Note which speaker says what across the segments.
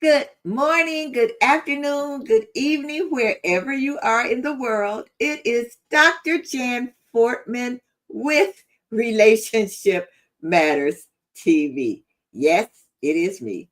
Speaker 1: Good morning, good afternoon, good evening, wherever you are in the world. It is Dr. Jan Fortman with Relationship Matters TV. Yes, it is me.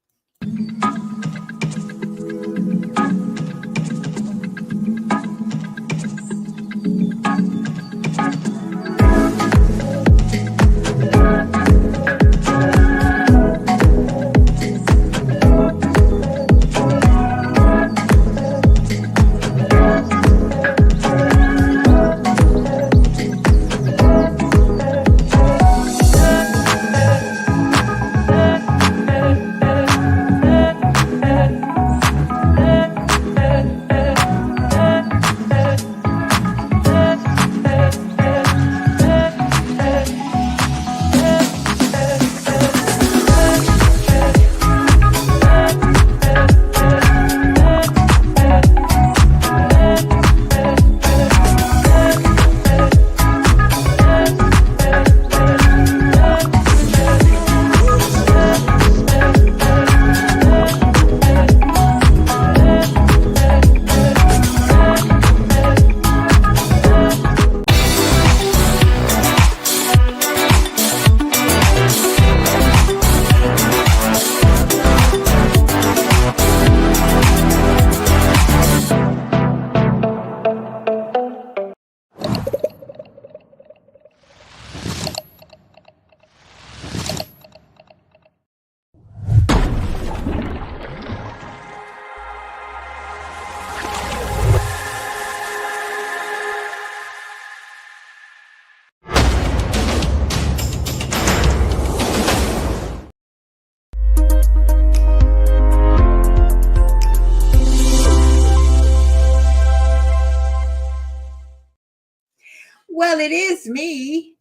Speaker 1: Well, it is me.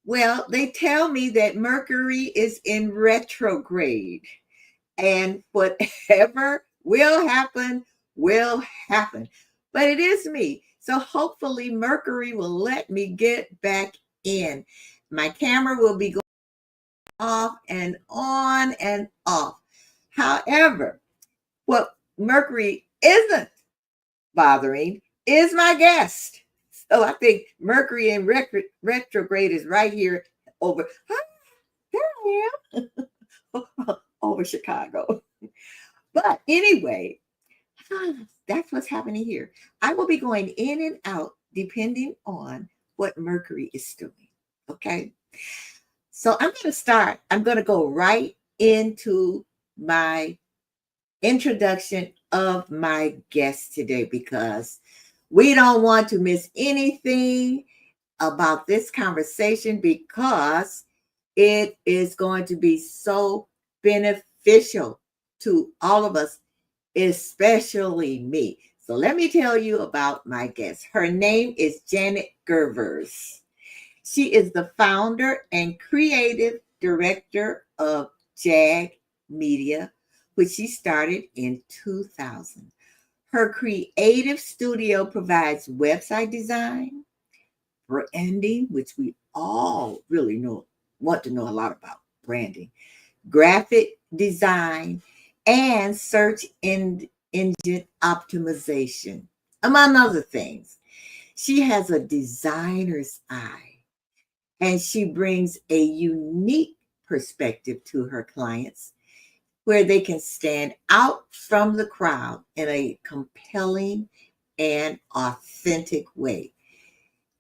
Speaker 1: Well, they tell me that Mercury is in retrograde, and whatever will happen, will happen. But it is me. So hopefully, Mercury will let me get back in. My camera will be going off and on and off. However, what Mercury isn't bothering is my guest. So I think Mercury in retrograde is right here over. Hi, there I am. Over Chicago. But anyway, that's what's happening here. I will be going in and out depending on what Mercury is doing. Okay. So I'm going to start. I'm going to go right into my introduction of my guest today because we don't want to miss anything about this conversation because it is going to be so beneficial to all of us, especially me. So let me tell you about my guest. Her name is Janet Gervers. She is the founder and creative director of JAG Media, which she started in 2000. Her creative studio provides website design, branding, which we all really want to know a lot about branding, graphic design, and search engine optimization, among other things. She has a designer's eye, and she brings a unique perspective to her clients where they can stand out from the crowd in a compelling and authentic way.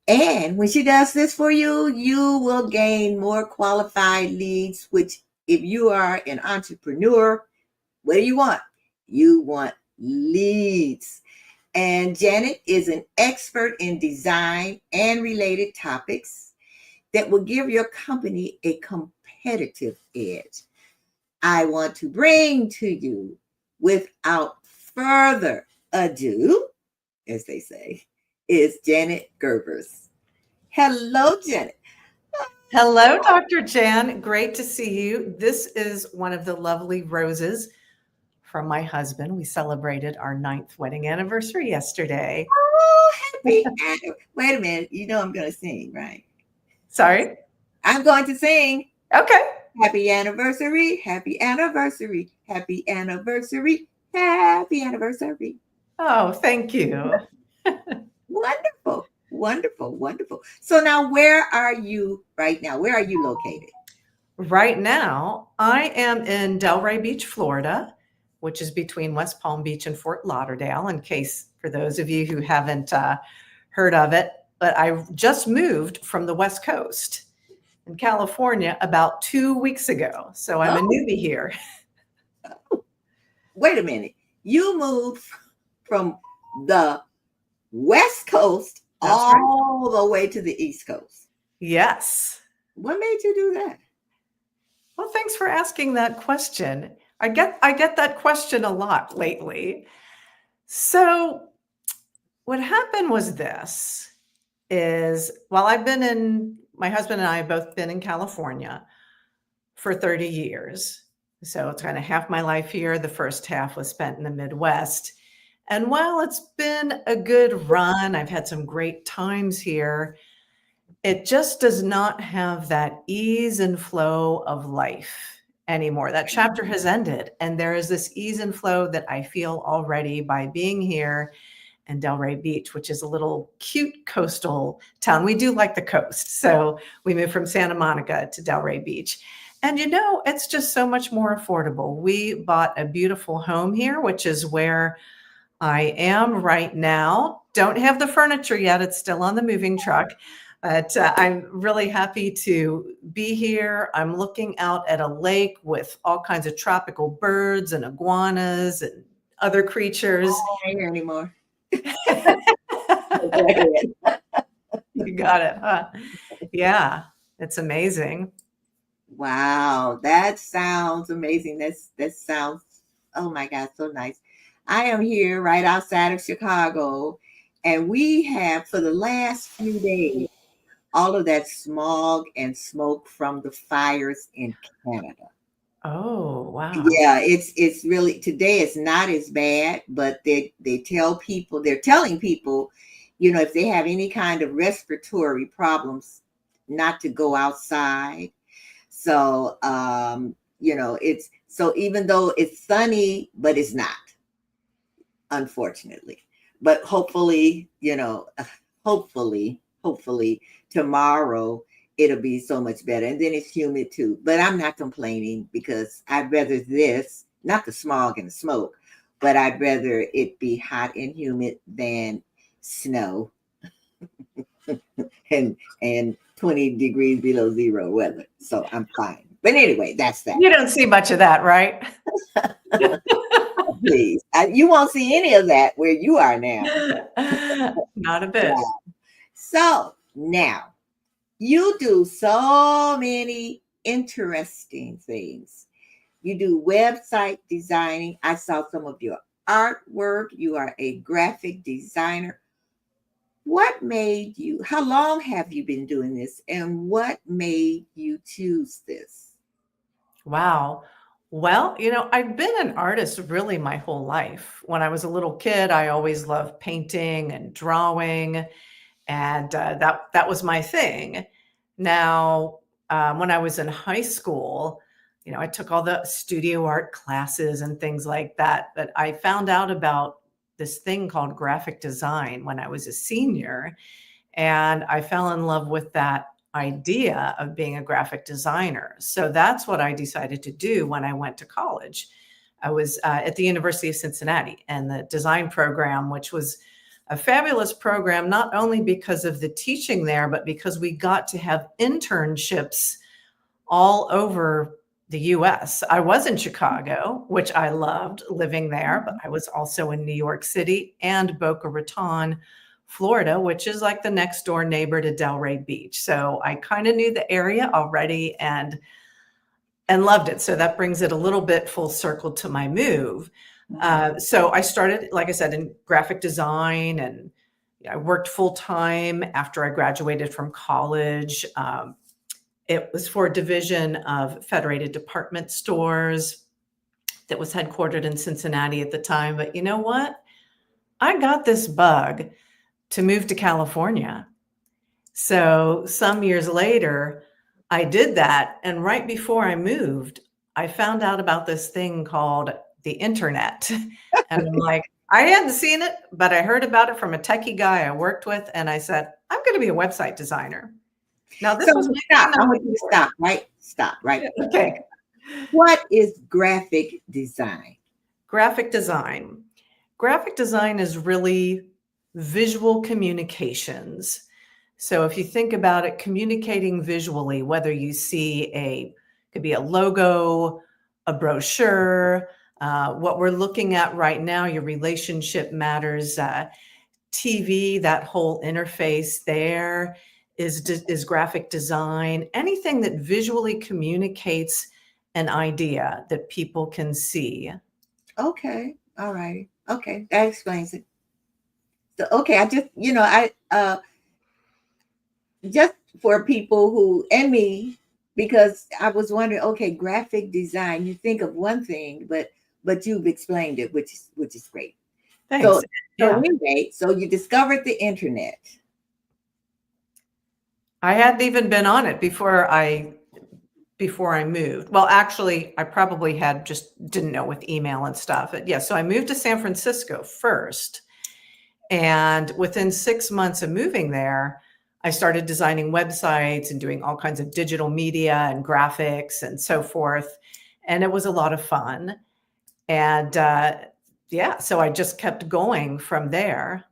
Speaker 1: And when she does this for you, you will gain more qualified leads, which if you are an entrepreneur, what do you want? You want leads. And Janet is an expert in design and related topics that will give your company a competitive edge. I want to bring to you, without further ado, as they say, is Janet Gervers. Hello, Janet.
Speaker 2: Hello, Dr. Jan. Great to see you. This is one of the lovely roses from my husband. We celebrated our 9th wedding anniversary yesterday.
Speaker 1: Oh, happy. Wait a minute. You know I'm going to sing, right?
Speaker 2: Sorry?
Speaker 1: I'm going to sing.
Speaker 2: Okay.
Speaker 1: Happy anniversary, happy anniversary, happy anniversary, happy anniversary.
Speaker 2: Oh, thank you.
Speaker 1: Wonderful, wonderful, wonderful. So now, where are you right now? Where are you located?
Speaker 2: Right now, I am in Delray Beach, Florida, which is between West Palm Beach and Fort Lauderdale, in case for those of you who haven't heard of it. But I just moved from the West Coast in California about 2 weeks ago. So I'm a
Speaker 1: Oh,
Speaker 2: newbie here.
Speaker 1: wait a minute. You moved from the West Coast
Speaker 2: That's right.
Speaker 1: all the way to the East Coast.
Speaker 2: Yes.
Speaker 1: What made you do that?
Speaker 2: Well, thanks for asking that question. I get that question a lot lately. So what happened was this is while I've been in my husband and I have both been in California for 30 years. So it's kind of half my life here. The first half was spent in the Midwest. And while it's been a good run, I've had some great times here. It just does not have that ease and flow of life anymore. That chapter has ended, and there is this ease and flow that I feel already by being here in Delray Beach, which is a little cute coastal town. We do like the coast, so we moved from Santa Monica to Delray Beach. And it's just so much more affordable. We bought a beautiful home here, which is where I am right now. Don't have the furniture yet. It's still on the moving truck. But I'm really happy to be here. I'm looking out at a lake with all kinds of tropical birds and iguanas and other creatures.
Speaker 1: I ain't here anymore. Go
Speaker 2: You
Speaker 1: ahead.
Speaker 2: got it, huh? Yeah, it's amazing.
Speaker 1: Wow, that sounds amazing. That sounds, oh my God, so nice. I am here right outside of Chicago, and we have for the last few days all of that smog and smoke from the fires in Canada.
Speaker 2: Oh, wow.
Speaker 1: Yeah, it's really today it's not as bad, but they tell people they're telling people, if they have any kind of respiratory problems, not to go outside. So it's so even though it's sunny, but it's not, unfortunately. But hopefully, hopefully tomorrow it'll be so much better. And then it's humid too. But I'm not complaining because I'd rather this, not the smog and the smoke, but I'd rather it be hot and humid than snow and 20 degrees below zero weather. So I'm fine. But anyway, that's that.
Speaker 2: You don't see much of that, right?
Speaker 1: Please. You won't see any of that where you are now.
Speaker 2: Not a bit.
Speaker 1: Yeah. So now you do so many interesting things. You do website designing. I saw some of your artwork. You are a graphic designer. What made you, how long have you been doing this? And what made you choose this?
Speaker 2: Wow. Well, I've been an artist really my whole life. When I was a little kid, I always loved painting and drawing, and that was my thing. Now, when I was in high school, I took all the studio art classes and things like that. But I found out about this thing called graphic design when I was a senior, and I fell in love with that idea of being a graphic designer. So that's what I decided to do when I went to college. I was at the University of Cincinnati and the design program, which was a fabulous program, not only because of the teaching there, but because we got to have internships all over the US. I was in Chicago, which I loved living there, but I was also in New York City and Boca Raton, Florida, which is like the next door neighbor to Delray Beach. So I kind of knew the area already and loved it. So that brings it a little bit full circle to my move. So I started, like I said, in graphic design, and I worked full time after I graduated from college. It was for a division of Federated Department Stores that was headquartered in Cincinnati at the time. But you know what? I got this bug to move to California. So some years later, I did that, and right before I moved, I found out about this thing called the internet, and I'm like, I hadn't seen it, but I heard about it from a techie guy I worked with, and I said, "I'm gonna be a website designer." Now this
Speaker 1: So
Speaker 2: was
Speaker 1: stop. I want you to
Speaker 2: 1994.
Speaker 1: stop, right? Stop, right?
Speaker 2: Okay.
Speaker 1: What is graphic design?
Speaker 2: Graphic design. Graphic design is really visual communications. So if you think about it, communicating visually, whether you see could be a logo, a brochure, what we're looking at right now, your relationship matters, TV, that whole interface there is graphic design. Anything that visually communicates an idea that people can see.
Speaker 1: Okay. All right. Okay. That explains it. So, okay. I just, just for people who, and me, because I was wondering, okay, graphic design, you think of one thing, but you've explained it, which is great. So
Speaker 2: Thanks.
Speaker 1: so
Speaker 2: Yeah.
Speaker 1: anyway, so you discovered the internet.
Speaker 2: I hadn't even been on it before I moved. Well, actually, I probably had just didn't know with email and stuff. But yeah, so I moved to San Francisco first. And within 6 months of moving there, I started designing websites and doing all kinds of digital media and graphics and so forth. And it was a lot of fun. And yeah, so I just kept going from there.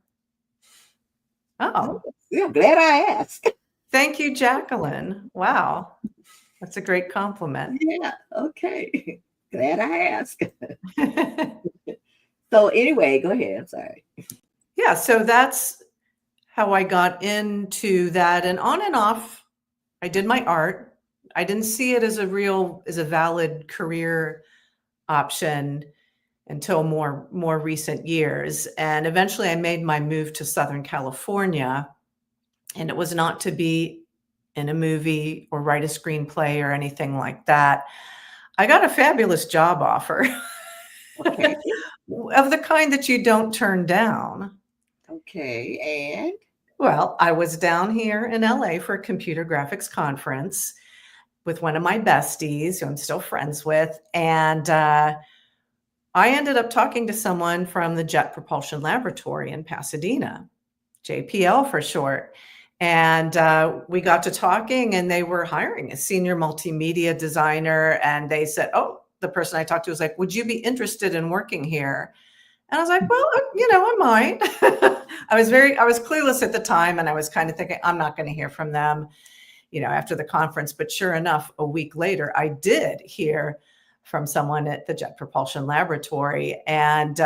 Speaker 1: Oh,
Speaker 2: Oh,
Speaker 1: yeah, glad I asked.
Speaker 2: thank you, Jacqueline. Wow, that's a great compliment.
Speaker 1: Yeah, okay. Glad I asked. So anyway, go ahead. I'm sorry.
Speaker 2: Yeah, so that's how I got into that, and on and off, I did my art. I didn't see it as a valid career option until more recent years, and eventually I made my move to Southern California, and it was not to be in a movie or write a screenplay or anything like that. I got a fabulous job offer
Speaker 1: Okay.
Speaker 2: of the kind that you don't turn down.
Speaker 1: Okay. And
Speaker 2: Well, I was down here in LA for a computer graphics conference with one of my besties who I'm still friends with. And I ended up talking to someone from the Jet Propulsion Laboratory in Pasadena, JPL for short. And we got to talking, and they were hiring a senior multimedia designer. And they said, "Oh, the person I talked to was like, would you be interested in working here?" And I was like, "Well, I might." I was clueless at the time, and I was kind of thinking, I'm not going to hear from them, after the conference. But sure enough, a week later, I did hear from someone at the Jet Propulsion Laboratory. And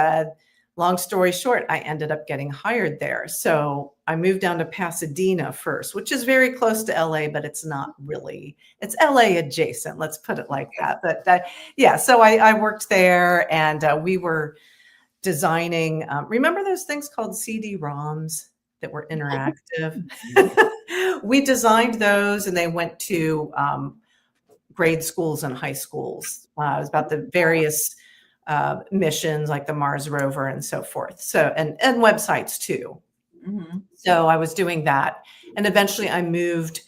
Speaker 2: long story short, I ended up getting hired there. So I moved down to Pasadena first, which is very close to LA, but it's not really, it's LA adjacent. Let's put it like that. But yeah, so I worked there, and we were designing, remember those things called CD-ROMs that were interactive? We designed those, and they went to grade schools and high schools. It was about the various missions like the Mars rover and so forth. So, and websites too.
Speaker 1: mhm.
Speaker 2: So I was doing that. And eventually I moved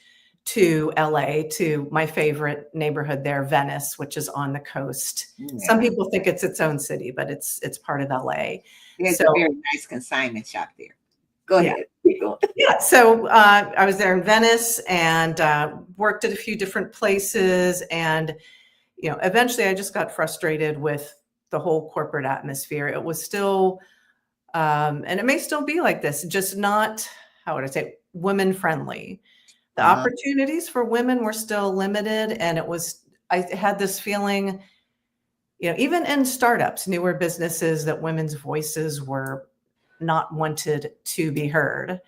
Speaker 2: to LA, to my favorite neighborhood there, Venice, which is on the coast. Some
Speaker 1: Yeah.
Speaker 2: people think it's its own city, but it's part of LA.
Speaker 1: There's
Speaker 2: So
Speaker 1: a very nice consignment shop there. Go
Speaker 2: yeah.
Speaker 1: ahead. Keep going.
Speaker 2: Yeah, so I was there in Venice, and worked at a few different places, and eventually I just got frustrated with the whole corporate atmosphere. It was still, and it may still be like this, just not, how would I say, women friendly. The
Speaker 1: Uh,
Speaker 2: opportunities for women were still limited, and I had this feeling, even in startups, newer businesses, that women's voices were not wanted to be heard.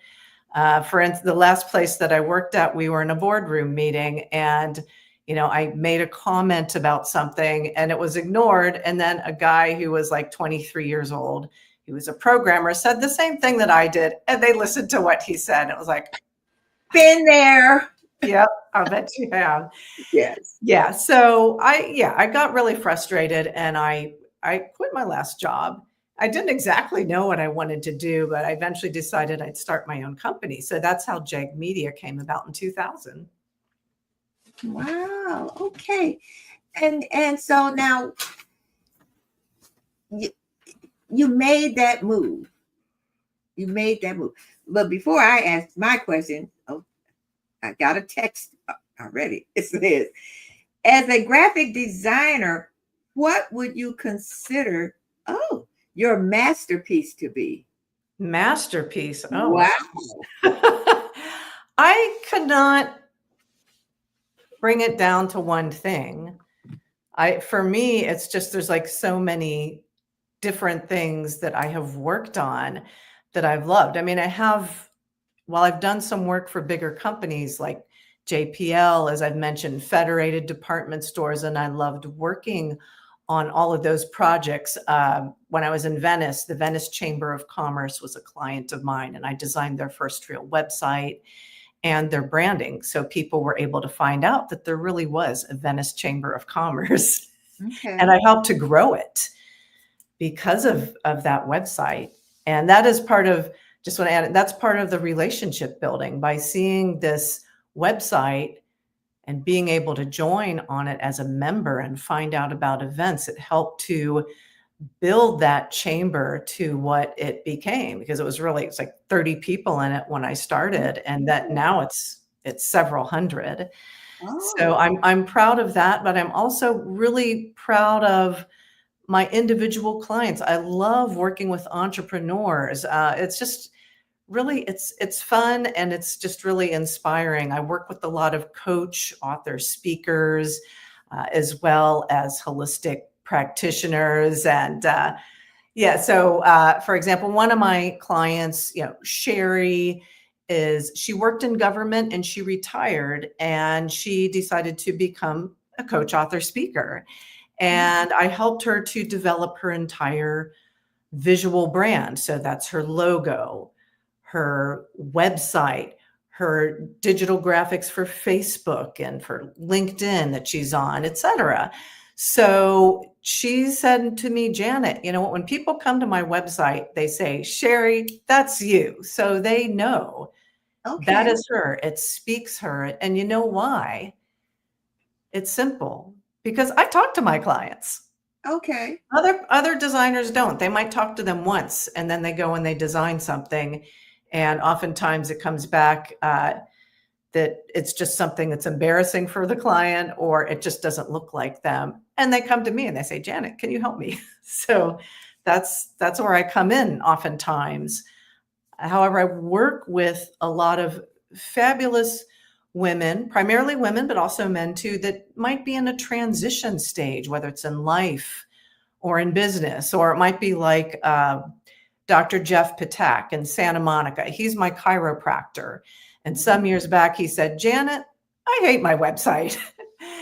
Speaker 2: For instance, the last place that I worked at, we were in a boardroom meeting, and I made a comment about something, and it was ignored. And then a guy who was like 23 years old, he was a programmer, said the same thing that I did, and they listened to what he said. It was like,
Speaker 1: been there.
Speaker 2: yep, I bet you have.
Speaker 1: Yes.
Speaker 2: Yeah. So I got really frustrated, and I quit my last job. I didn't exactly know what I wanted to do, but I eventually decided I'd start my own company. So that's how Jag Media came about in 2000.
Speaker 1: Wow. Okay. And so now you, you made that move. You made that move. But before I ask my question, oh, I got a text already. It says, as a graphic designer, what would you consider, oh, your masterpiece to be?
Speaker 2: Masterpiece. Oh,
Speaker 1: Wow.
Speaker 2: I could not bring it down to one thing. For me, it's just there's like so many different things that I have worked on that I've loved. I mean, while I've done some work for bigger companies like JPL, as I've mentioned, Federated Department Stores, and I loved working on all of those projects. When I was in Venice, the Venice Chamber of Commerce was a client of mine, and I designed their first real website and their branding. So people were able to find out that there really was a Venice Chamber of Commerce. And
Speaker 1: Okay.
Speaker 2: I helped to grow it because of that website. And that is part of, just want to add, that's part of the relationship building by seeing this website and being able to join on it as a member and find out about events. It helped to build that chamber to what it became, because it's like 30 people in it when I started, and that now it's several hundred. So
Speaker 1: Oh,
Speaker 2: I'm proud of that, but I'm also really proud of my individual clients. I love working with entrepreneurs. It's just really it's fun, and it's just really inspiring. I work with a lot of coach, author, speakers, as well as holistic practitioners. And yeah, so for example, one of my clients, Sherry, she worked in government and she retired, and she decided to become a coach, author, speaker. And I helped her to develop her entire visual brand. So that's her logo, her website, her digital graphics for Facebook and for LinkedIn that she's on, etc. So she said to me, Janet, you know what? When people come to my website, they say, Sherry, that's you. So they know that
Speaker 1: okay.
Speaker 2: is her. It speaks her. And you know why? It's simple, because I talk to my clients.
Speaker 1: Okay.
Speaker 2: Other designers don't. They might talk to them once, and then they go and they design something, and oftentimes it comes back that it's just something that's embarrassing for the client, or it just doesn't look like them. And they come to me and they say, Janet, can you help me? So that's where I come in oftentimes. However, I work with a lot of fabulous women, primarily women, but also men too, that might be in a transition stage, whether it's in life or in business, or it might be like Dr. Jeff Patak in Santa Monica. He's my chiropractor. And some years back, he said, Janet, I hate my website.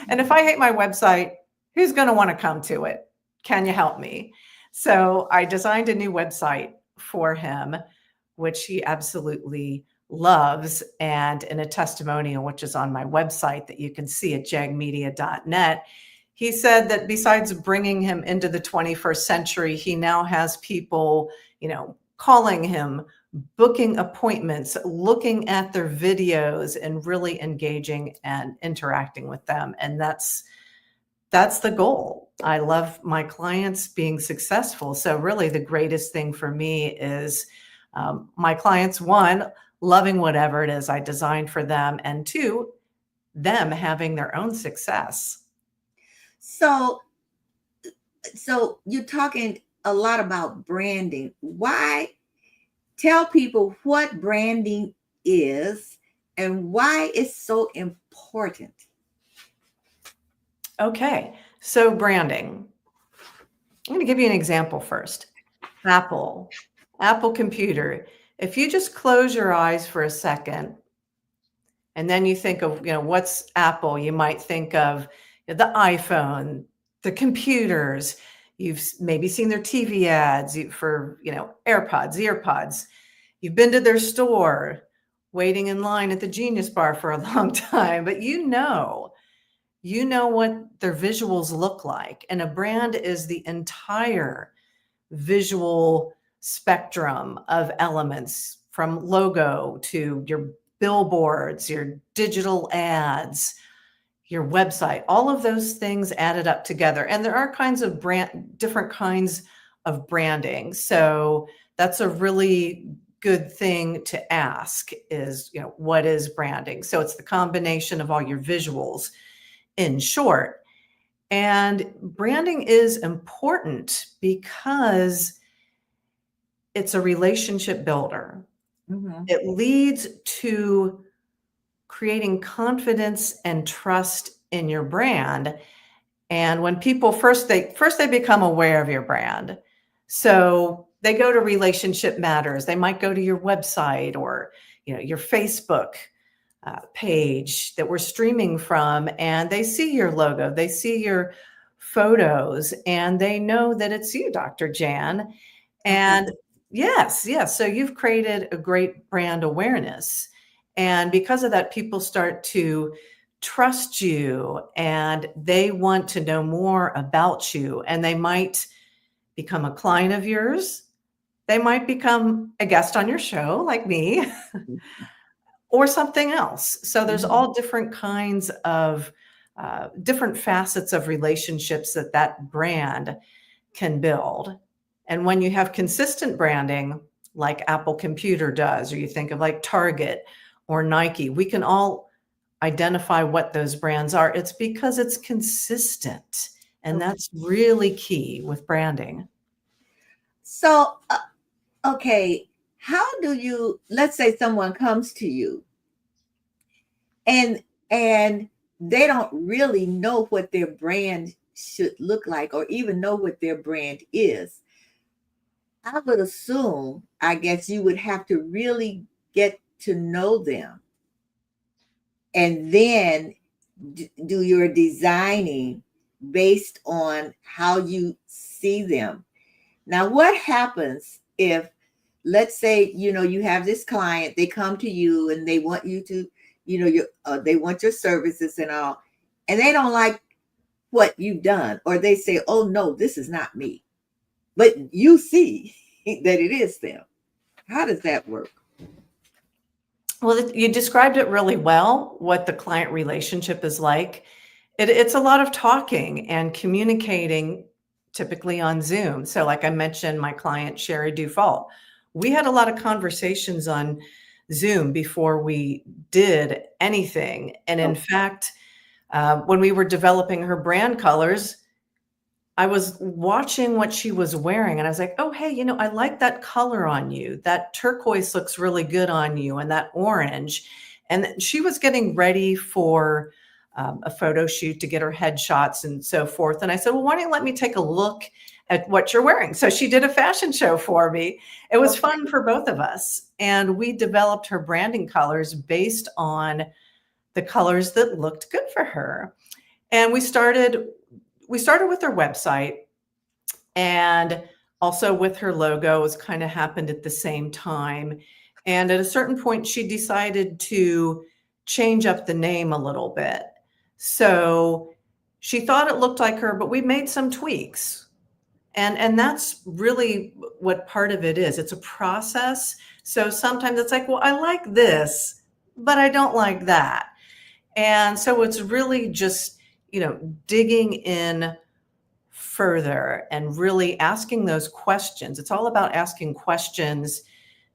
Speaker 2: And if I hate my website, who's going to want to come to it? Can you help me? So I designed a new website for him, which he absolutely loves. And in a testimonial, which is on my website that you can see at jagmedia.net, he said that besides bringing him into the 21st century, he now has people, calling him, booking appointments, looking at their videos, and really engaging and interacting with them. And that's the goal. I love my clients being successful. So really the greatest thing for me is my clients, one, loving whatever it is I designed for them, and two, them having their own success.
Speaker 1: So so you're talking a lot about branding. Why tell people what branding is and why it's so important?
Speaker 2: Okay, so branding. I'm going to give you an example first. Apple computer. If you just close your eyes for a second and then you think of, what's Apple, you might think of the iPhone, the computers. You've maybe seen their TV ads for, AirPods, EarPods. You've been to their store, waiting in line at the Genius Bar for a long time, but you know what their visuals look like. And a brand is the entire visual spectrum of elements, from logo to your billboards, your digital ads, your website, all of those things added up together. And there are kinds of different kinds of branding. So that's a really good thing to ask is, what is branding? So it's the combination of all your visuals, in short. And branding is important because it's a relationship builder.
Speaker 1: Mhm.
Speaker 2: It leads to creating confidence and trust in your brand. And when people first they become aware of your brand. So they go to Relationship Matters. They might go to your website or your Facebook page that we're streaming from, and they see your logo, they see your photos, and they know that it's you, Dr. Jan.
Speaker 1: Okay.
Speaker 2: And yes, yes. So you've created a great brand awareness. And because of that, people start to trust you and they want to know more about you. And they might become a client of yours. They might become a guest on your show, like me, or something else. So there's
Speaker 1: Mhm.
Speaker 2: all different kinds of different facets of relationships that brand can build. And when you have consistent branding, like Apple Computer does, or you think of like Target or Nike, we can all identify what those brands are. It's because it's consistent. And
Speaker 1: Okay.
Speaker 2: that's really key with branding.
Speaker 1: So, okay, how do you, let's say someone comes to you and and they don't really know what their brand should look like or even know what their brand is. I would assume, I guess you would have to really get to know them and then do your designing based on how you see them. Now, what happens if, let's say, you have this client, they come to you and they want you to, they want your services and all, and they don't like what you've done, or they say, oh no, this is not me, but you see that it is them. How does that work?
Speaker 2: Well, you described it really well, what the client relationship is like. It's a lot of talking and communicating, typically on Zoom. So, like I mentioned, my client, Sherry Dufault, we had a lot of conversations on Zoom before we did anything. And in
Speaker 1: Oh,
Speaker 2: fact, when we were developing her brand colors, I was watching what she was wearing and I was like, "Oh, hey, I like that color on you. That turquoise looks really good on you and that orange." And she was getting ready for a photo shoot to get her headshots and so forth. And I said, "Well, why don't you let me take a look at what you're wearing?" So she did a fashion show for me. It was
Speaker 1: okay.
Speaker 2: fun for both of us. And we developed her branding colors based on the colors that looked good for her. And we started with her website and also with her logos kind of happened at the same time. And at a certain point, she decided to change up the name a little bit. So she thought it looked like her, but we made some tweaks. And that's really what part of it is. It's a process. So sometimes it's like, well, I like this, but I don't like that. And so it's really just, digging in further and really asking those questions. It's all about asking questions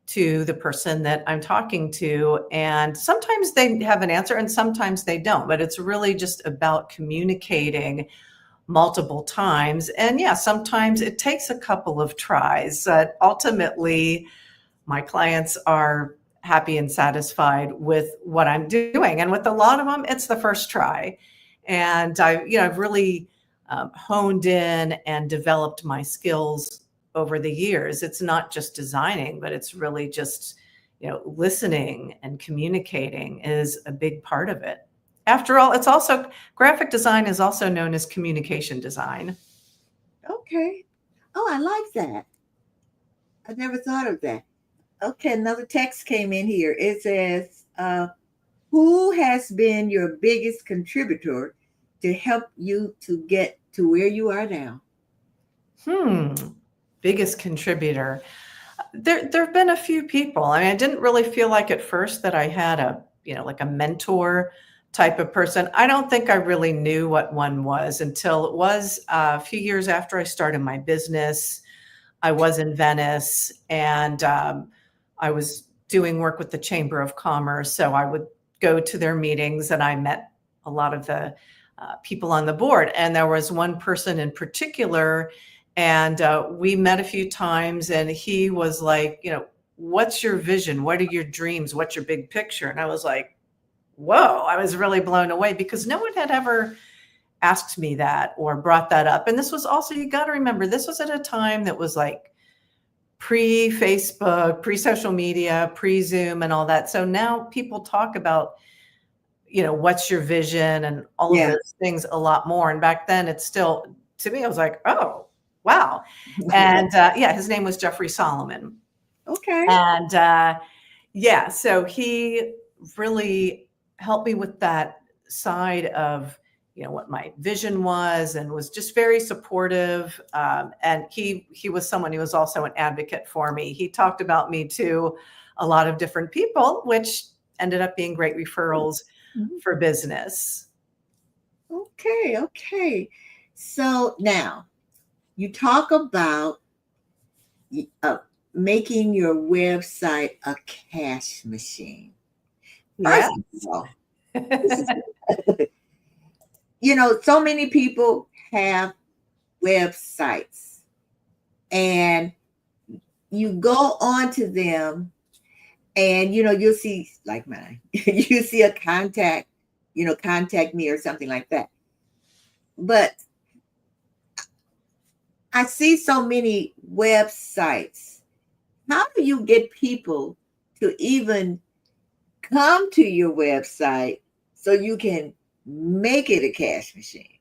Speaker 2: to the person that I'm talking to. And sometimes they have an answer and sometimes they don't, but it's really just about communicating multiple times. And yeah, sometimes it takes a couple of tries, but ultimately, my clients are happy and satisfied with what I'm doing. And with a lot of them, it's the first try. And I've really honed in and developed my skills over the years. It's not just designing, but it's really just, listening and communicating is a big part of it. After all, it's also graphic design is also known as communication design.
Speaker 1: Okay. Oh, I like that. I never thought of that. Okay, another text came in here. It says, who has been your biggest contributor to help you to get to where you are now?
Speaker 2: Hmm. Biggest contributor. There have been a few people. I mean, I didn't really feel like at first that I had like a mentor type of person. I don't think I really knew what one was until it was a few years after I started my business. I was in Venice, and I was doing work with the Chamber of Commerce. So I would go to their meetings, and I met a lot of the people on the board. And there was one person in particular, and we met a few times, and he was like, what's your vision? What are your dreams? What's your big picture? And I was like, whoa, I was really blown away because no one had ever asked me that or brought that up. And this was also, you got to remember, this was at a time that was like pre Facebook, pre social media, pre Zoom, and all that. So now people talk about, what's your vision and all of
Speaker 1: Yeah.
Speaker 2: those things a lot more. And back then, it's still, to me, I was like, oh, wow. And yeah, his name was Jeffrey Solomon.
Speaker 1: Okay.
Speaker 2: And yeah, so he really helped me with that side of, what my vision was, and was just very supportive. And he was someone who was also an advocate for me. He talked about me to a lot of different people, which ended up being great referrals
Speaker 1: Mhm.
Speaker 2: for business.
Speaker 1: Okay. Okay. So now you talk about uh, making your website a cash machine.
Speaker 2: Yeah.
Speaker 1: First of all, this is, so many people have websites, and you go onto them, and you'll see, like mine, you see a contact me or something like that. But I see so many websites. How do you get people to even come to your website so you can make it a cash machine?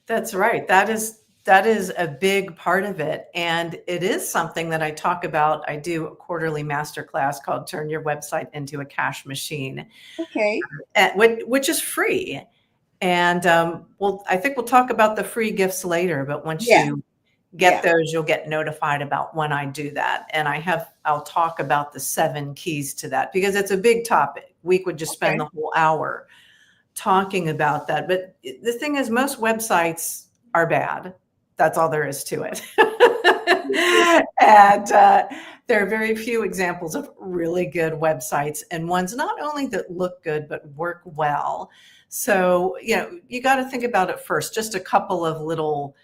Speaker 2: That's right. That is a big part of it. And it is something that I talk about. I do a quarterly masterclass called Turn Your Website into a Cash Machine,
Speaker 1: Okay.
Speaker 2: which is free. And I think we'll talk about the free gifts later, but once
Speaker 1: Yeah.
Speaker 2: you get
Speaker 1: Yeah.
Speaker 2: those, you'll get notified about when I do that. And I'll talk about the 7 keys to that because it's a big topic. We could just spend
Speaker 1: Okay.
Speaker 2: the whole hour talking about that. But the thing is, most websites are bad. That's all there is to it. And there are very few examples of really good websites, and ones not only that look good, but work well. So, you got to think about it first. Just a couple of little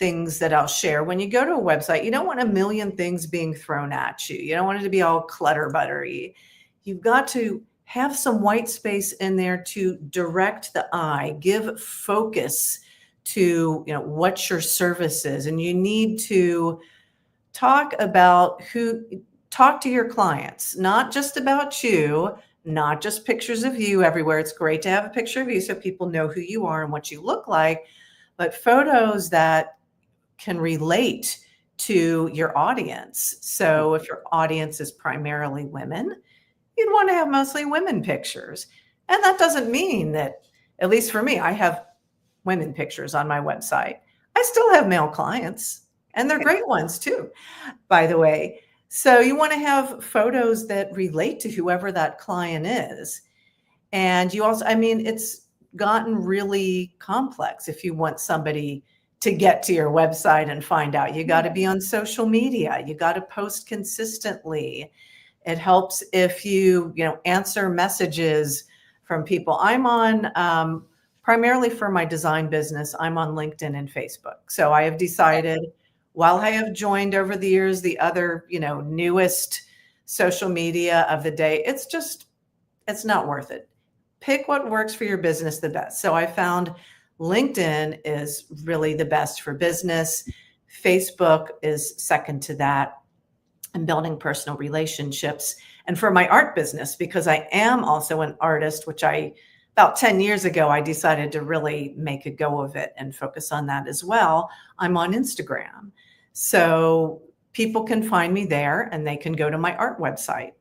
Speaker 2: things that I'll share. When you go to a website, you don't want a million things being thrown at you. You don't want it to be all clutter buttery. You've got to have some white space in there to direct the eye, give focus to, what your service is. And you need to talk to your clients, not just about you, not just pictures of you everywhere. It's great to have a picture of you so people know who you are and what you look like, but photos that can relate to your audience. So if your audience is primarily women, you'd want to have mostly women pictures. And that doesn't mean that, at least for me, I have women pictures on my website. I still have male clients, and they're great ones too, by the way. So you want to have photos that relate to whoever that client is. And you also, it's gotten really complex if you want somebody to get to your website and find out. You got to be on social media. You got to post consistently. It helps if you answer messages from people. I'm on primarily for my design business. I'm on LinkedIn and Facebook. So I have decided, while I have joined over the years the other newest social media of the day, it's not worth it. Pick what works for your business the best. So I found LinkedIn is really the best for business. Facebook is second to that, and building personal relationships. And for my art business, because I am also an artist, which about 10 years ago, I decided to really make a go of it and focus on that as well. I'm on Instagram. So people can find me there, and they can go to my art website,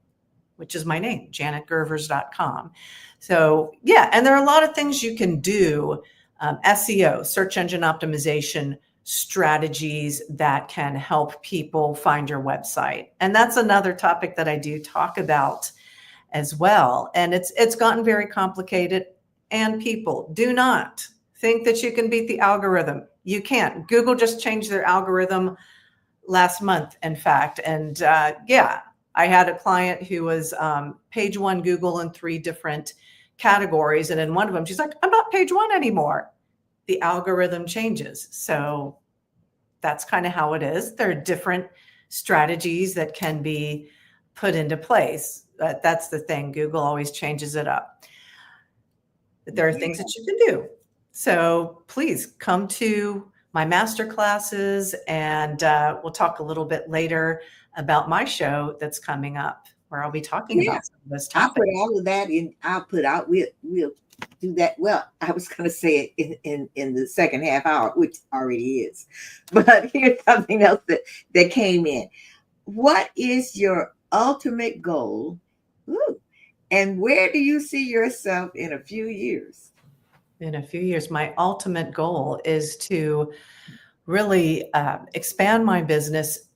Speaker 2: which is my name, janetgervers.com. So yeah, and there are a lot of things you can do. SEO, search engine optimization strategies that can help people find your website. And that's another topic that I do talk about as well. And it's gotten very complicated. and people. Do not think that you can beat the algorithm. You can't. Google just changed their algorithm last month, in fact. And yeah, I had a client who was page one Google in 3 different categories. And in one of them, she's like, I'm not page one anymore. The algorithm changes. So that's kind of how it is. There are different strategies that can be put into place. That's the thing. Google always changes it up. But there are things that you can do. So please come to my master classes, and we'll talk a little bit later about my show that's coming up, where I'll be talking
Speaker 1: Yeah,
Speaker 2: about some of those
Speaker 1: I'll put
Speaker 2: topics.
Speaker 1: all of that in. I'll put out. We'll do that. Well, I was going to say it in the second half hour, which already is. But here's something else that came in. What is your ultimate goal? Ooh, and where do you see yourself in a few years?
Speaker 2: In a few years, my ultimate goal is to really expand my business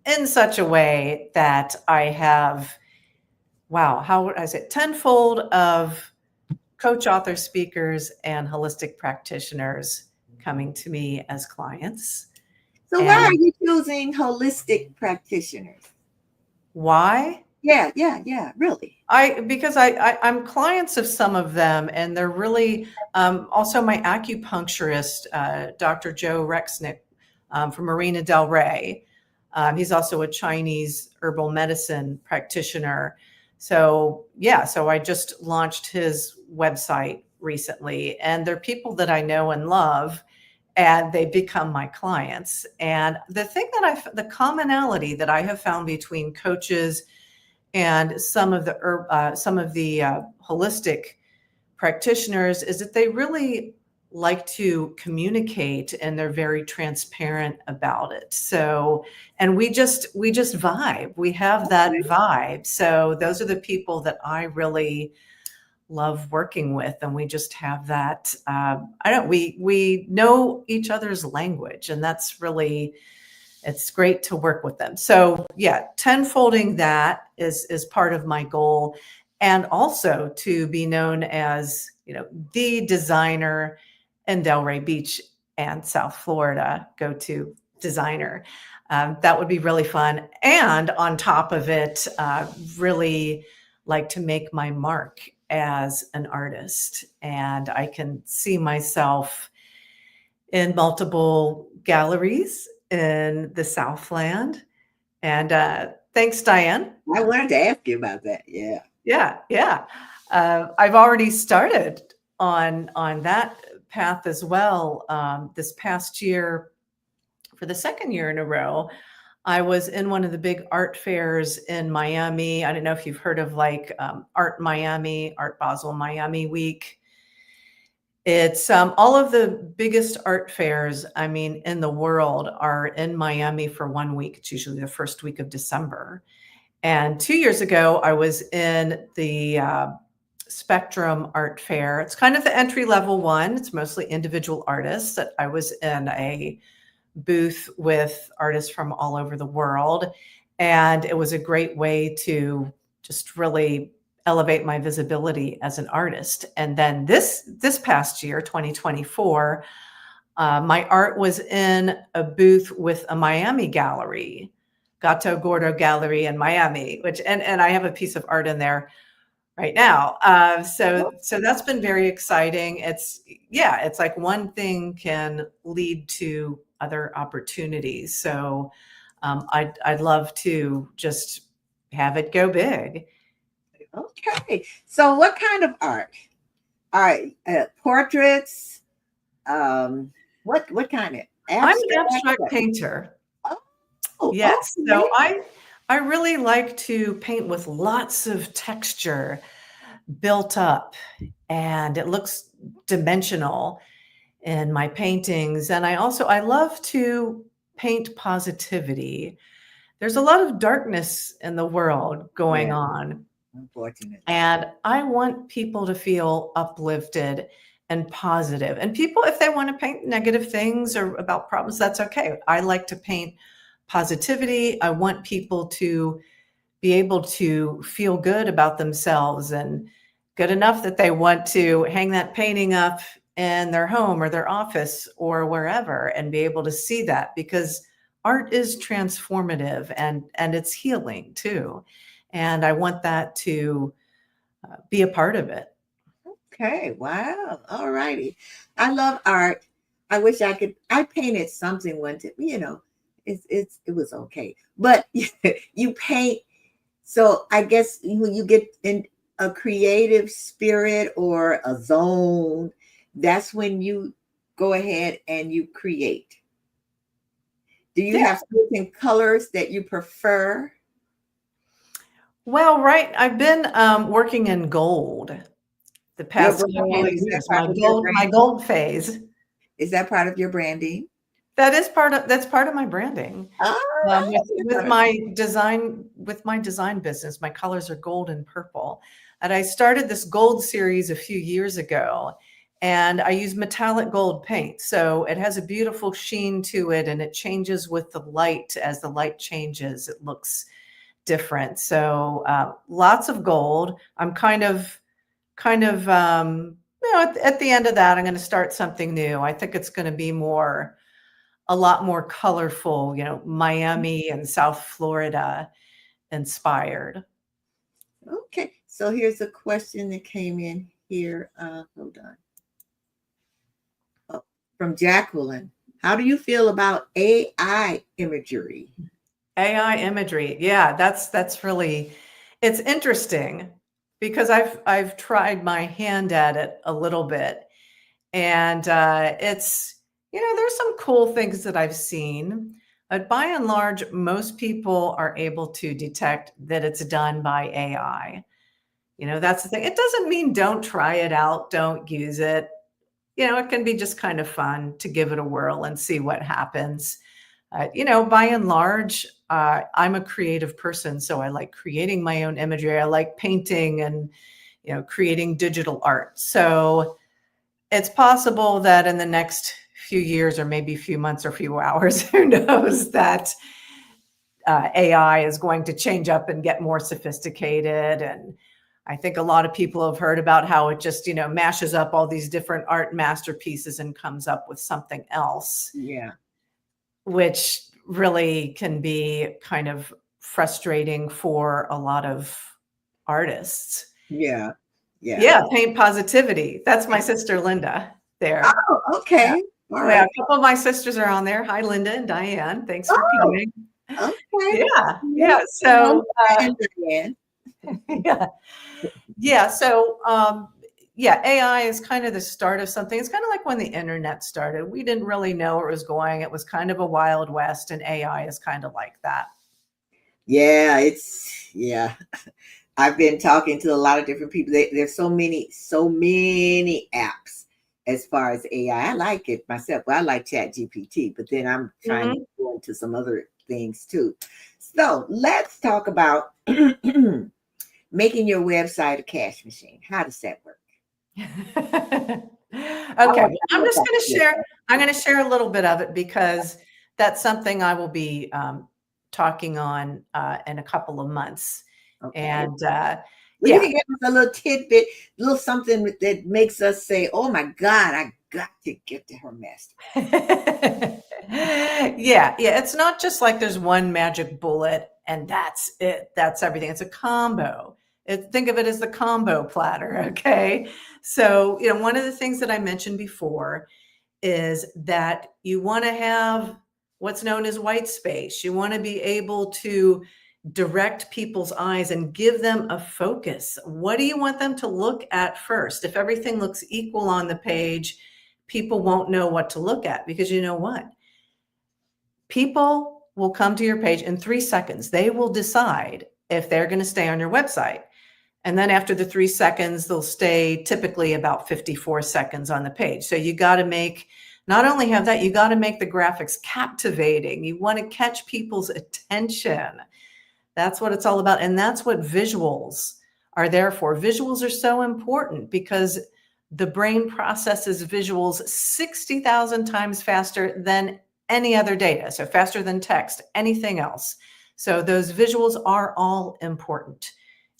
Speaker 2: in such a way that I have, wow, how would I say, tenfold of coach, author, speakers, and holistic practitioners coming to me as clients.
Speaker 1: So, why are
Speaker 2: And
Speaker 1: you choosing holistic practitioners?
Speaker 2: why?
Speaker 1: Yeah. Really.
Speaker 2: Because I'm clients of some of them, and they're really also my acupuncturist, Dr. Joe Rexnick from Marina Del Rey. He's also a Chinese herbal medicine practitioner. So yeah, so I just launched his website recently, and they're people that I know and love, and they become my clients. And the thing that the commonality that I have found between coaches and some of the holistic practitioners is that they really like to communicate, and they're very transparent about it. So, and we just vibe. We have that vibe. So those are the people that I really love working with, and we just have that. I don't. We know each other's language, and that's really, it's great to work with them. So yeah, tenfolding that is part of my goal, and also to be known as, the designer in Delray Beach and South Florida, go-to designer. That would be really fun. And on top of it, really like to make my mark as an artist, and I can see myself in multiple galleries in the Southland. And thanks, Diane.
Speaker 1: I wanted to ask you about that. Yeah.
Speaker 2: Yeah. I've already started on that path as well. This past year, for the second year in a row, I was in one of the big art fairs in Miami. I don't know if you've heard of like Art Miami, Art Basel Miami Week. It's all of the biggest art fairs, I mean, in the world are in Miami for 1 week. It's usually the first week of December. And 2 years ago, I was in the Spectrum Art Fair. It's kind of the entry level one. It's mostly individual artists. That I was in a booth with artists from all over the world. And it was a great way to just really elevate my visibility as an artist. And then this past year, 2024, my art was in a booth with a Miami gallery, Gato Gordo Gallery in Miami, which and I have a piece of art in there right now. So that's been very exciting. It's like one thing can lead to other opportunities. So I'd love to just have it go big.
Speaker 1: Okay. So, what kind of art? All right. Portraits. What kind of
Speaker 2: I'm an
Speaker 1: abstract?
Speaker 2: abstract painter.
Speaker 1: Oh,
Speaker 2: Yes.
Speaker 1: okay.
Speaker 2: So I really like to paint with lots of texture built up, and it looks dimensional in my paintings. And I love to paint positivity. There's a lot of darkness in the world going
Speaker 1: Yeah.
Speaker 2: on,
Speaker 1: Unfortunately.
Speaker 2: and I want people to feel uplifted and positive. And people, if they want to paint negative things or about problems, that's okay. I like to paint positivity. I want people to be able to feel good about themselves, and good enough that they want to hang that painting up in their home or their office or wherever and be able to see that, because art is transformative and it's healing too. And I want that to be a part of it.
Speaker 1: Okay, wow. All righty. I love art. I wish I could. I painted something one time, it was okay. But you paint, so I guess when you get in a creative spirit or a zone, that's when you go ahead and you create. Do you
Speaker 2: Yeah.
Speaker 1: have certain colors that you prefer?
Speaker 2: Well, right. I've been working in gold the
Speaker 1: Your
Speaker 2: past couple
Speaker 1: brand,
Speaker 2: of
Speaker 1: is that
Speaker 2: years.
Speaker 1: part of your
Speaker 2: My
Speaker 1: brand?
Speaker 2: gold phase.
Speaker 1: Is that part of your branding?
Speaker 2: That's part of my branding.
Speaker 1: All
Speaker 2: With
Speaker 1: right.
Speaker 2: my design business, my colors are gold and purple. And I started this gold series a few years ago, and I use metallic gold paint. So it has a beautiful sheen to it, and it changes with the light. As the light changes, it looks different. So lots of gold. I'm at the end of that, I'm going to start something new. I think it's going to be a lot more colorful, Miami and South Florida inspired.
Speaker 1: Okay, so here's a question that came in here. Hold on. Oh, from Jacqueline. How do you feel about AI imagery?
Speaker 2: AI imagery. Yeah, that's really, it's interesting because I've tried my hand at it a little bit, and it's, there's some cool things that I've seen, but by and large, most people are able to detect that it's done by AI. That's the thing. It doesn't mean don't try it out, don't use it. It can be just kind of fun to give it a whirl and see what happens. By and large, I'm a creative person, so I like creating my own imagery. I like painting and, creating digital art. So it's possible that in the next few years, or maybe a few months or few hours, who knows, that AI is going to change up and get more sophisticated. And I think a lot of people have heard about how it just, mashes up all these different art masterpieces and comes up with something else,
Speaker 1: Yeah,
Speaker 2: which really can be kind of frustrating for a lot of artists.
Speaker 1: yeah, yeah.
Speaker 2: Yeah, paint positivity. That's my sister Linda there.
Speaker 1: Oh,
Speaker 2: Yeah.
Speaker 1: okay. All
Speaker 2: Yeah,
Speaker 1: right.
Speaker 2: a couple of my sisters are on there. Hi, Linda and Diane. Thanks for
Speaker 1: Oh,
Speaker 2: coming.
Speaker 1: okay.
Speaker 2: Yeah,
Speaker 1: Yeah.
Speaker 2: yeah. So,
Speaker 1: And Diane.
Speaker 2: yeah, yeah. So, yeah, AI is kind of the start of something. It's kind of like when the internet started. We didn't really know where it was going. It was kind of a wild west, and AI is kind of like that.
Speaker 1: Yeah, yeah. I've been talking to a lot of different people. There's so many apps as far as AI. I like it myself. Well, I like Chat GPT, but then I'm trying to
Speaker 2: Mhm.
Speaker 1: go into some other things too. So let's talk about making your website a cash machine. How does that work?
Speaker 2: Okay,
Speaker 1: I want
Speaker 2: I'm gonna share a little bit of it because that's something I will be, talking on, in a couple of months,
Speaker 1: okay.
Speaker 2: and,
Speaker 1: Well, you
Speaker 2: yeah.
Speaker 1: can give us a little tidbit, little something that makes us say, "Oh my God, I got to get to her master."
Speaker 2: Yeah, yeah, it's not just like there's one magic bullet and that's it, that's everything. It's a combo. Think of it as the combo platter, okay? So, one of the things that I mentioned before is that you want to have what's known as white space. You want to be able to direct people's eyes and give them a focus. What do you want them to look at first? If everything looks equal on the page, people won't know what to look at, because you know what? People will come to your page in 3 seconds. They will decide if they're going to stay on your website. And then after the 3 seconds, they'll stay typically about 54 seconds on the page. So you got to not only have that, you got to make the graphics captivating. You want to catch people's attention. That's what it's all about. And that's what visuals are there for. Visuals are so important because the brain processes visuals 60,000 times faster than any other data. So faster than text, anything else. So those visuals are all important.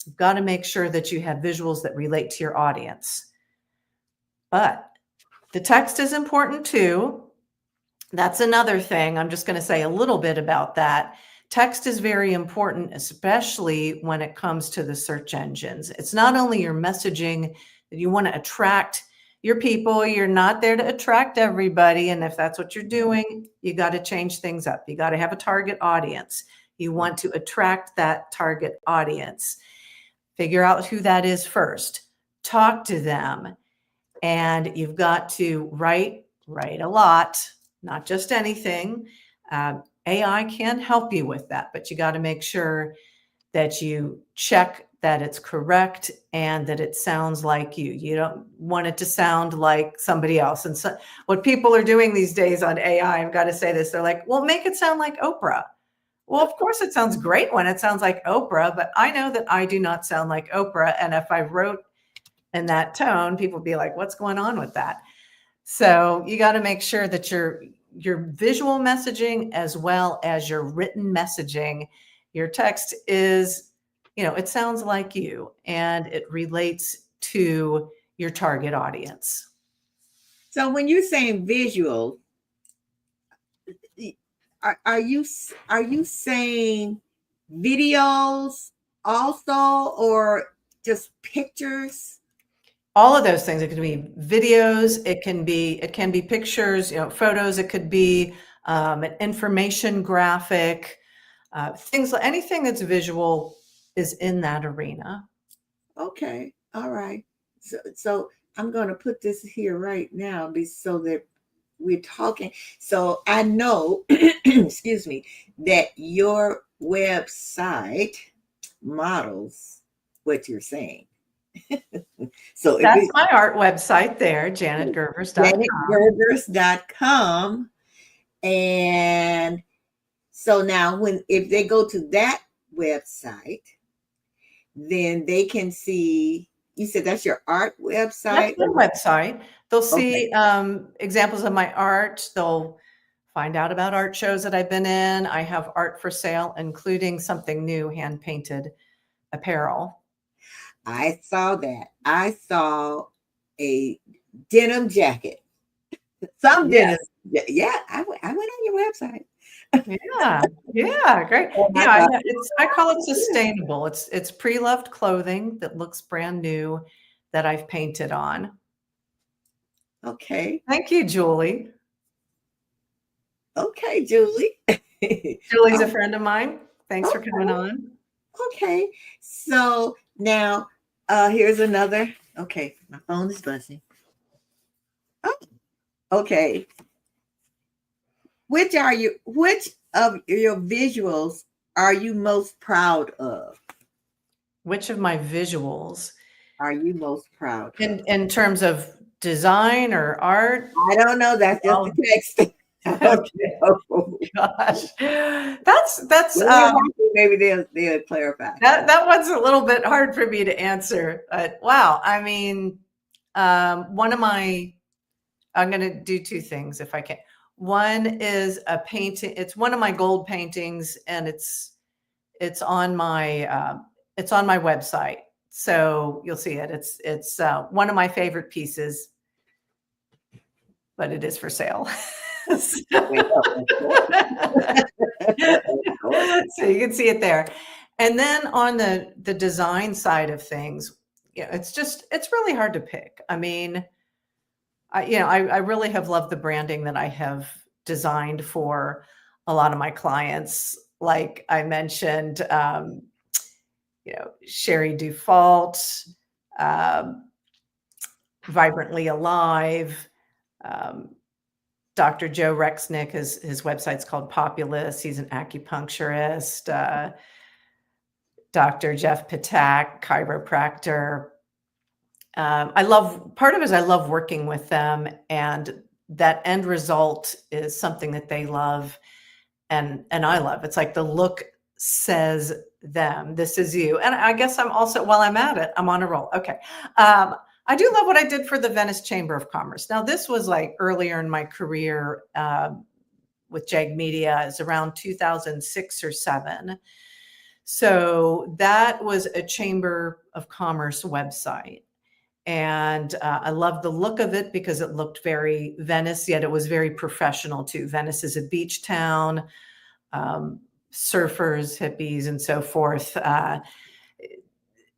Speaker 2: You've got to make sure that you have visuals that relate to your audience. But the text is important too. That's another thing. I'm just going to say a little bit about that. Text is very important, especially when it comes to the search engines. It's not only your messaging that you want to attract your people. You're not there to attract everybody. And if that's what you're doing, you got to change things up. You got to have a target audience. You want to attract that target audience. Figure out who that is first. Talk to them. And you've got to write a lot, not just anything. AI can help you with that, but you got to make sure that you check that it's correct and that it sounds like you. You don't want it to sound like somebody else. And so what people are doing these days on AI, I've got to say this, they're like, well, make it sound like Oprah. Well, of course it sounds great when it sounds like Oprah, but I know that I do not sound like Oprah. And if I wrote in that tone, people would be like, what's going on with that? So you got to make sure that your visual messaging as well as your written messaging, your text is, it sounds like you and it relates to your target audience.
Speaker 1: So when you're saying visual, are you saying videos also, or just pictures?
Speaker 2: All of those things. It could be videos, it can be pictures, photos, it could be an information graphic, anything that's visual is in that arena.
Speaker 1: Okay. All right. So I'm going to put this here right now so that we're talking. So I know, excuse me, that your website models what you're saying. So
Speaker 2: that's my art website there, janetgervers.com.
Speaker 1: janetgervers.com. And so now if they go to that website, then they can see, you said that's your art website?
Speaker 2: That's the website. They'll see examples of my art. They'll find out about art shows that I've been in. I have art for sale, including something new, hand-painted apparel.
Speaker 1: I saw that. I saw a denim jacket. Some denim. Yeah, I went on your website.
Speaker 2: Yeah, great. Yeah, I call it sustainable. It's pre-loved clothing that looks brand new that I've painted on.
Speaker 1: Okay.
Speaker 2: Thank you, Julie.
Speaker 1: Okay, Julie.
Speaker 2: Julie's a friend of mine. Thanks for coming on.
Speaker 1: Okay. So now here's another. Okay, my phone is buzzing. Oh, okay. Which of your visuals are you most proud of?
Speaker 2: Which of my visuals
Speaker 1: are you most proud of?
Speaker 2: In terms of design or art?
Speaker 1: I don't know. That's just the text.
Speaker 2: Okay. Oh, gosh, that's
Speaker 1: maybe they'll clarify.
Speaker 2: That one's a little bit hard for me to answer. But wow, I mean, I'm going to do two things if I can. One is a painting. It's one of my gold paintings, and it's on my website. So you'll see it. It's one of my favorite pieces, but it is for sale. So you can see it there. And then on the design side of things, it's really hard to pick. I mean, I really have loved the branding that I have designed for a lot of my clients. Like I mentioned, Sherry Dufault, Vibrantly Alive, Dr. Joe Rexnick, his website's called Populous. He's an acupuncturist. Dr. Jeff Patak, chiropractor. I love working with them, and that end result is something that they love and I love. It's like the look says them, this is you. And I guess I'm also, while I'm at it, I'm on a roll. Okay. I do love what I did for the Venice Chamber of Commerce. Now, this was like earlier in my career with JAG Media. It's around 2006 or 7. So that was a Chamber of Commerce website. And I loved the look of it because it looked very Venice, yet it was very professional too. Venice is a beach town, um, surfers, hippies, and so forth.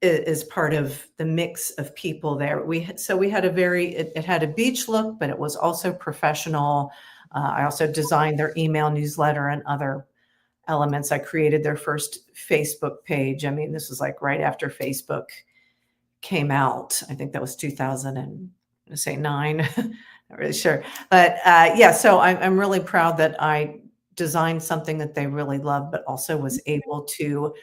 Speaker 2: Is part of the mix of people there. We had a it had a beach look, but it was also professional. I also designed their email newsletter and other elements. I created their first Facebook page. I mean, this was like right after Facebook came out. I think that was 2009. Not really sure, but yeah. So I'm really proud that I designed something that they really love, but also was able to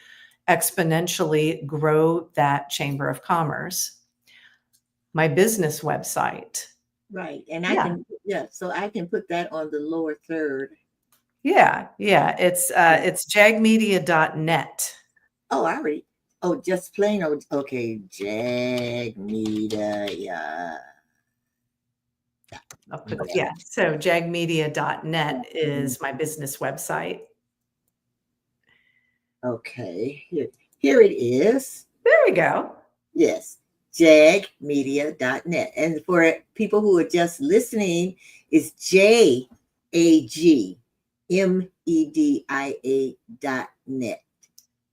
Speaker 2: exponentially grow that Chamber of Commerce. My business website.
Speaker 1: Right. And I
Speaker 2: Yeah.
Speaker 1: can, yeah, so I can put that on the lower third.
Speaker 2: Yeah. It's jagmedia.net.
Speaker 1: Oh, I already, oh, just plain old, okay, Jag Media, yeah.
Speaker 2: I'll put, yeah. So jagmedia.net is my business website.
Speaker 1: Okay, here it is.
Speaker 2: There we go.
Speaker 1: Yes, jagmedia.net. And for people who are just listening, it's JAGMEDIA.net.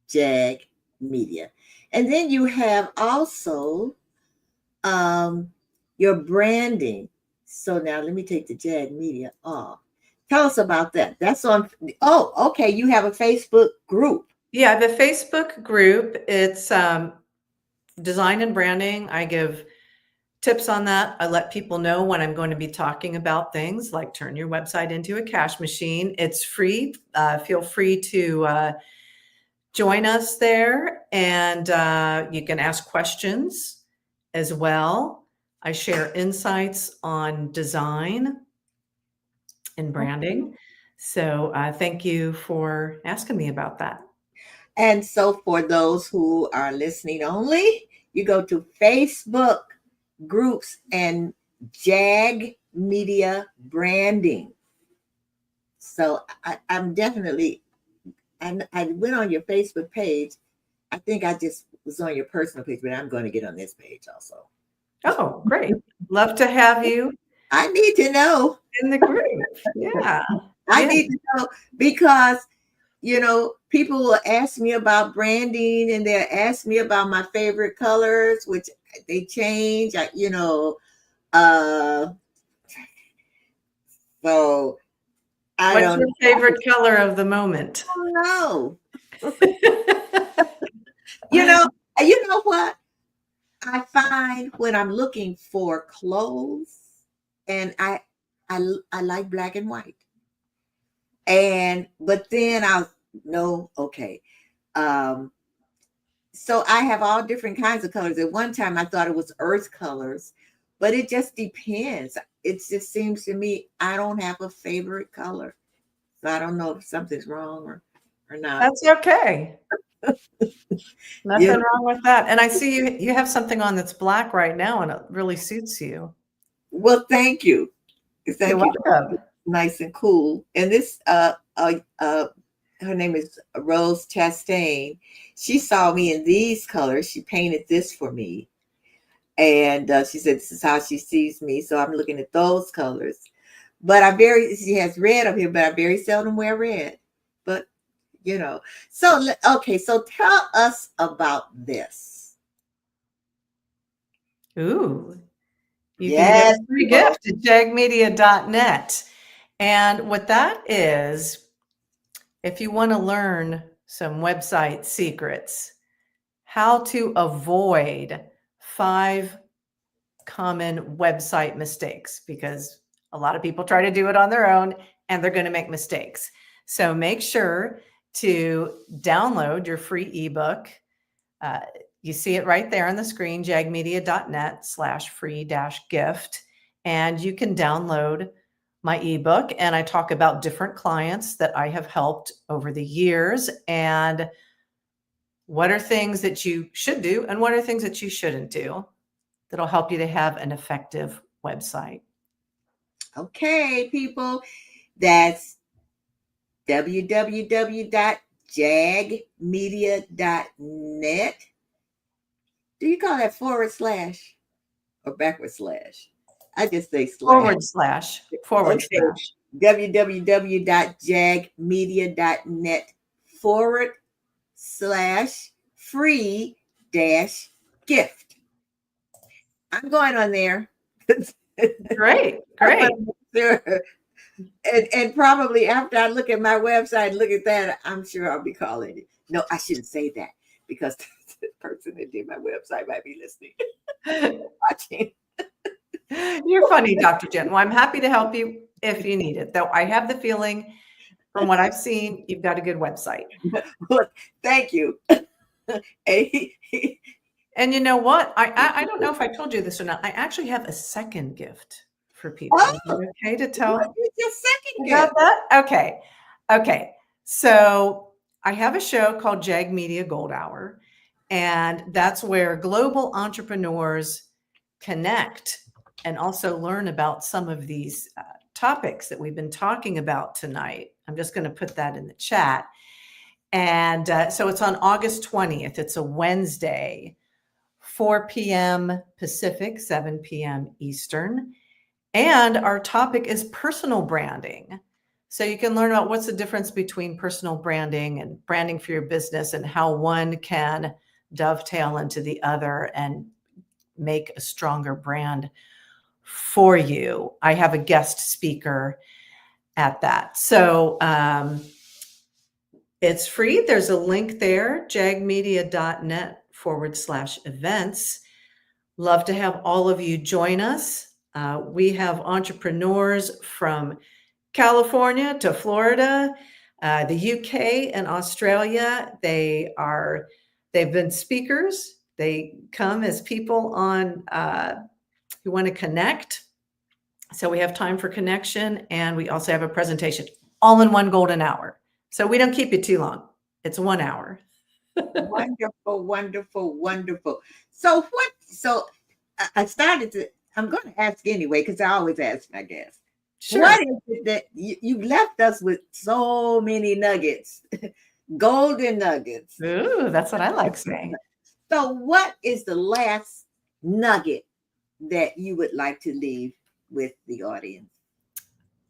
Speaker 1: Jag Media. And then you have also your branding. So now let me take the Jag Media off. Tell us about that. That's on. Oh, okay. You have a Facebook group.
Speaker 2: Yeah, the Facebook group. It's design and branding. I give tips on that. I let people know when I'm going to be talking about things like turn your website into a cash machine. It's free. Feel free to join us there, and you can ask questions as well. I share insights on design and branding. So thank you for asking me about that.
Speaker 1: And so for those who are listening only, you go to Facebook groups and Jag Media Branding. So I'm definitely, I went on your Facebook page. I think I just was on your personal page, but I'm going to get on this page also.
Speaker 2: Oh, great. Love to have you
Speaker 1: I need to know.
Speaker 2: in the group. Yeah.
Speaker 1: I need to know because, people will ask me about branding and they'll ask me about my favorite colors, which they change, so I
Speaker 2: What's
Speaker 1: don't
Speaker 2: your favorite color of the moment?
Speaker 1: know. You know what? I find when I'm looking for clothes, and I like black and white, but then I'll know, okay. So I have all different kinds of colors. At one time I thought it was earth colors, but it just depends. It just seems to me I don't have a favorite color. So I don't know if something's wrong or not.
Speaker 2: That's okay. Nothing wrong with that. And I see you have something on that's black right now, and it really suits you.
Speaker 1: Well, thank you.
Speaker 2: You're welcome.
Speaker 1: Nice and cool. And this her name is Rose Chastain. She saw me in these colors. She painted this for me. And she said this is how she sees me. So I'm looking at those colors. But she has red up here, but I very seldom wear red. But, so, okay. So tell us about this.
Speaker 2: Ooh. You can get a free gift at jagmedia.net. And what that is, if you want to learn some website secrets, how to avoid 5 common website mistakes, because a lot of people try to do it on their own and they're going to make mistakes. So make sure to download your free ebook. You see it right there on the screen, jagmedia.net/free-gift. And you can download my ebook. And I talk about different clients that I have helped over the years and what are things that you should do and what are things that you shouldn't do that'll help you to have an effective website.
Speaker 1: Okay, people, that's www.jagmedia.net. jagmedia.net. Do you call that forward slash or backward slash? I just say slash.
Speaker 2: Forward
Speaker 1: Okay.
Speaker 2: slash.
Speaker 1: www.jagmedia.net /free gift. I'm going on there.
Speaker 2: Great.
Speaker 1: Sure. And probably after I look at my website, look at that, I'm sure I'll be calling it. No, I shouldn't say that because the person that did my website might be listening, watching.
Speaker 2: You're funny, Dr. Jen. Well, I'm happy to help you if you need it, though I have the feeling from what I've seen, you've got a good website.
Speaker 1: Look, thank you.
Speaker 2: And you know what? I don't know if I told you this or not. I actually have a second gift for people.
Speaker 1: Oh,
Speaker 2: Is it okay to tell
Speaker 1: what is your second
Speaker 2: about
Speaker 1: gift?
Speaker 2: that? Okay. So I have a show called Jag Media Gold Hour, and that's where global entrepreneurs connect and also learn about some of these topics that we've been talking about tonight. I'm just going to put that in the chat. And so it's on August 20th. It's a Wednesday, 4 p.m. Pacific, 7 p.m. Eastern. And our topic is personal branding. So you can learn about what's the difference between personal branding and branding for your business and how one can dovetail into the other and make a stronger brand for you. I have a guest speaker at that. So it's free. There's a link there, jagmedia.net /events. Love to have all of you join us. We have entrepreneurs from California to Florida, the UK and Australia. They've been speakers. They come as people on who want to connect. So we have time for connection, and we also have a presentation all in one golden hour. So we don't keep it too long. It's 1 hour.
Speaker 1: Wonderful, wonderful, wonderful. So I'm going to ask anyway, because I always ask my guests. Sure. What is it that you left us with so many nuggets, golden nuggets?
Speaker 2: Ooh, that's what I like saying.
Speaker 1: So what is the last nugget that you would like to leave with the audience?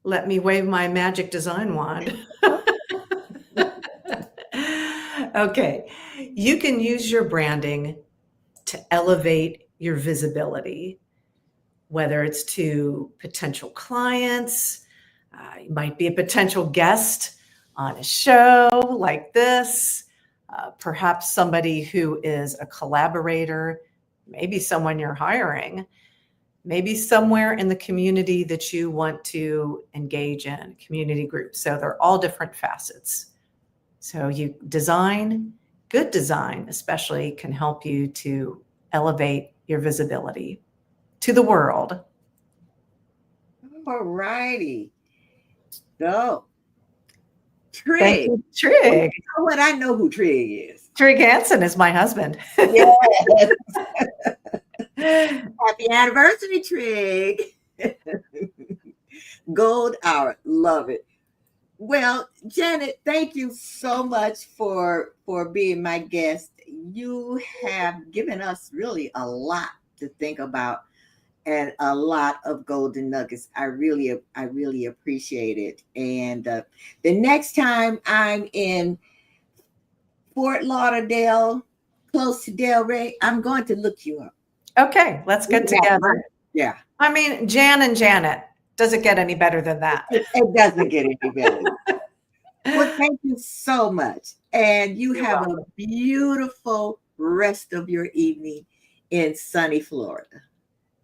Speaker 2: Let me wave my magic design wand. Okay. You can use your branding to elevate your visibility, whether it's to potential clients, you might be a potential guest on a show like this, perhaps somebody who is a collaborator, maybe someone you're hiring, maybe somewhere in the community that you want to engage in, community groups. So they're all different facets. So good design especially can help you to elevate your visibility to the world.
Speaker 1: All righty. So, Trig.
Speaker 2: Thank you, Trig.
Speaker 1: You know what? I know who Trig is.
Speaker 2: Trig Hansen is my husband.
Speaker 1: Yes. Happy anniversary, Trig. Gold hour. Love it. Well, Janet, thank you so much for being my guest. You have given us really a lot to think about and a lot of golden nuggets. I really appreciate it. And the next time I'm in Fort Lauderdale, close to Delray, I'm going to look you up.
Speaker 2: Okay, let's get together.
Speaker 1: Yeah.
Speaker 2: I mean, Jan and Janet. Does it get any better than that?
Speaker 1: It doesn't get any better. Well, thank you so much. And You're have welcome. A beautiful rest of your evening in sunny Florida.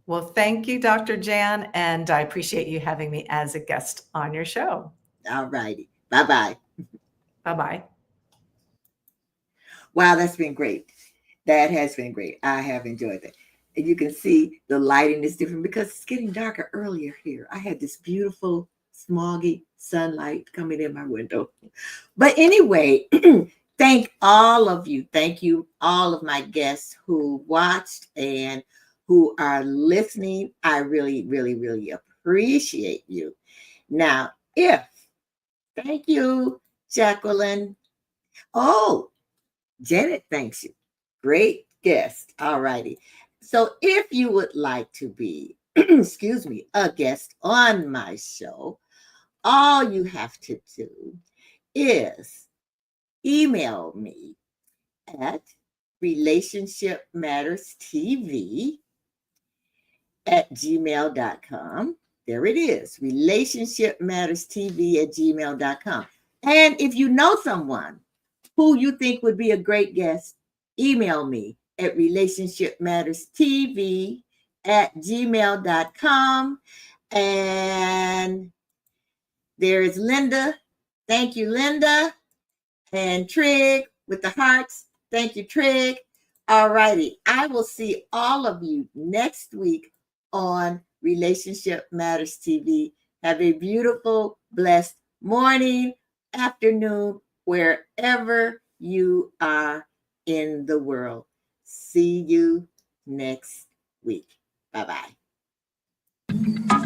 Speaker 2: Well, thank you, Dr. Jan. And I appreciate you having me as a guest on your show.
Speaker 1: All righty. Bye-bye.
Speaker 2: Bye-bye.
Speaker 1: Wow, that's been great. That has been great. I have enjoyed that. And you can see the lighting is different because it's getting darker earlier here. I had this beautiful smoggy sunlight coming in my window. But anyway, thank all of you. Thank you, all of my guests who watched and who are listening. I really appreciate you. Now, thank you, Jacqueline. Oh, Janet thanks you. Great guest. All righty. So if you would like to be, excuse me, a guest on my show, all you have to do is email me at relationshipmatterstv@gmail.com. There it is, relationshipmatterstv@gmail.com. And if you know someone who you think would be a great guest, email me at relationshipmatterstv@gmail.com. And there is Linda. Thank you, Linda. And Trig with the hearts. Thank you, Trig. All righty. I will see all of you next week on Relationship Matters TV. Have a beautiful, blessed morning, afternoon, wherever you are in the world. See you next week. Bye bye.